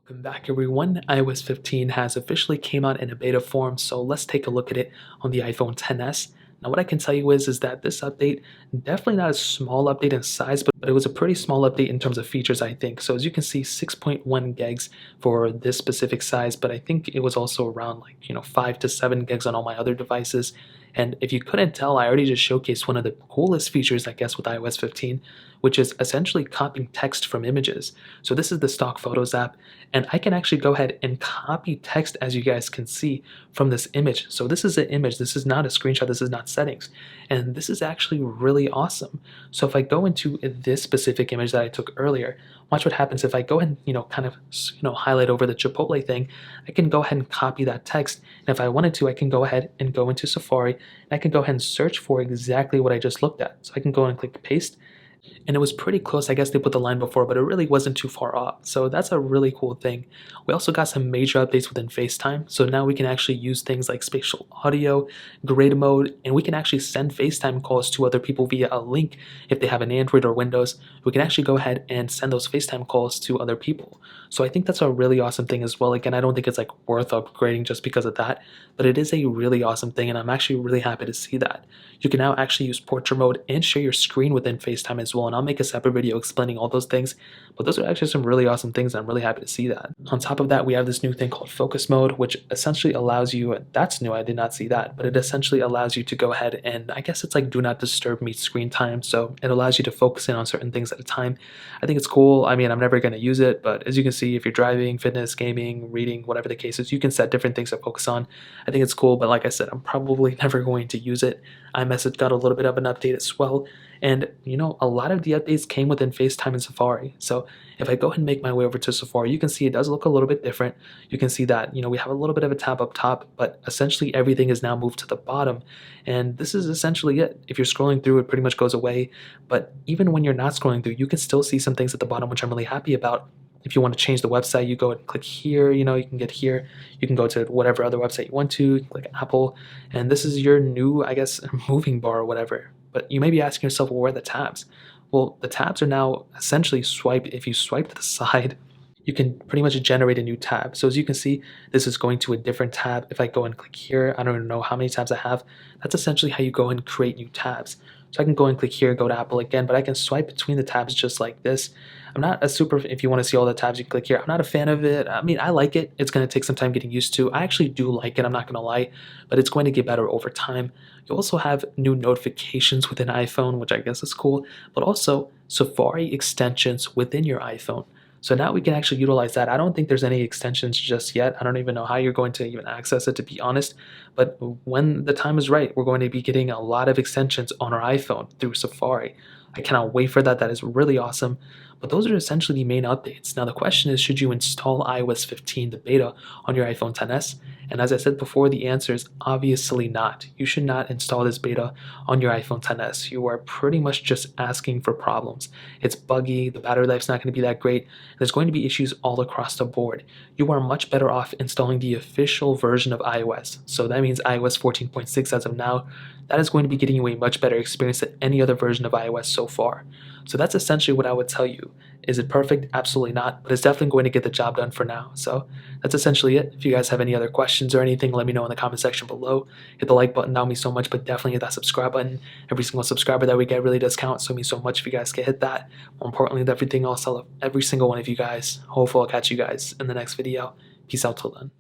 Welcome back everyone. iOS 15 has officially came out in a beta form, so let's take a look at it on the iPhone XS. Now what I can tell you is that this update, definitely not a small update in size, but it was a pretty small update in terms of features, I think. So as you can see, 6.1 gigs for this specific size, but I think it was also around 5 to 7 gigs on all my other devices. And if you couldn't tell, I already just showcased one of the coolest features, I guess, with iOS 15, which is essentially copying text from images. So this is the stock photos app, and I can actually go ahead and copy text, as you guys can see, from this image. So this is an image, this is not a screenshot, this is not settings, and this is actually really awesome. So if I go into this specific image that I took earlier, watch what happens if I go ahead and kind of highlight over the Chipotle thing. I can go ahead and copy that text, and if I wanted to, I can go ahead and go into Safari, and I can go ahead and search for exactly what I just looked at. So I can go and click paste, and it was pretty close. I guess they put the line before, but it really wasn't too far off. So that's a really cool thing. We also got some major updates within FaceTime. So now we can actually use things like spatial audio, grid mode, and we can actually send FaceTime calls to other people via a link. If they have an Android or Windows, we can actually go ahead and send those FaceTime calls to other people. So I think that's a really awesome thing as well. Again, I don't think it's worth upgrading just because of that, but it is a really awesome thing, and I'm actually really happy to see that. You can now actually use portrait mode and share your screen within FaceTime as well, and I'll make a separate video explaining all those things, but those are actually some really awesome things, and I'm really happy to see that. On top of that, we have this new thing called focus mode, which essentially allows you, that's new, I did not see that, but it essentially allows you to go ahead and, I guess it's like do not disturb meets screen time, so it allows you to focus in on certain things at a time. I think it's cool. I mean, I'm never going to use it, but as you can see, if you're driving, fitness, gaming, reading, whatever the case is, you can set different things to focus on. I think it's cool, but like I said, I'm probably never going to use it. iMessage got a little bit of an update as well, and a lot of the updates came within FaceTime and Safari. So if I go ahead and make my way over to Safari, you can see it does look a little bit different. You can see that we have a little bit of a tab up top, but essentially everything is now moved to the bottom, and this is essentially it. If you're scrolling through, it pretty much goes away, but even when you're not scrolling through, you can still see some things at the bottom, which I'm really happy about. If you want to change the website, you go and click here, you can get here, you can go to whatever other website you want to, click Apple, and this is your new, I guess, moving bar or whatever. But you may be asking yourself, well, where are the tabs? Well, the tabs are now essentially swiped. If you swipe to the side, you can pretty much generate a new tab. So as you can see, this is going to a different tab. If I go and click here, I don't even know how many tabs I have. That's essentially how you go and create new tabs. So I can go and click here, go to Apple again, but I can swipe between the tabs just like this. I'm not a super, if you want to see all the tabs, you click here. I'm not a fan of it. I mean, I like it. It's going to take some time getting used to. I actually do like it, I'm not going to lie, but it's going to get better over time. You also have new notifications within iPhone, which I guess is cool, but also Safari extensions within your iPhone. So now we can actually utilize that. I don't think there's any extensions just yet. I don't even know how you're going to even access it, to be honest. But when the time is right, we're going to be getting a lot of extensions on our iPhone through Safari. I cannot wait for that. That is really awesome. But those are essentially the main updates. Now the question is, should you install iOS 15, the beta, on your iPhone XS? And as I said before, the answer is obviously not. You should not install this beta on your iPhone XS. You are pretty much just asking for problems. It's buggy, the battery life's not going to be that great, there's going to be issues all across the board. You are much better off installing the official version of iOS. So that means iOS 14.6 as of now. That is going to be getting you a much better experience than any other version of iOS so far. So that's essentially what I would tell you. Is it perfect? Absolutely not, but it's definitely going to get the job done for now. So that's essentially it. If you guys have any other questions or anything, let me know in the comment section below. Hit the like button, that would mean so much, but definitely hit that subscribe button. Every single subscriber that we get really does count, so it means so much if you guys can hit that. More importantly than everything else, I love every single one of you guys. Hopefully I'll catch you guys in the next video. Peace out till then.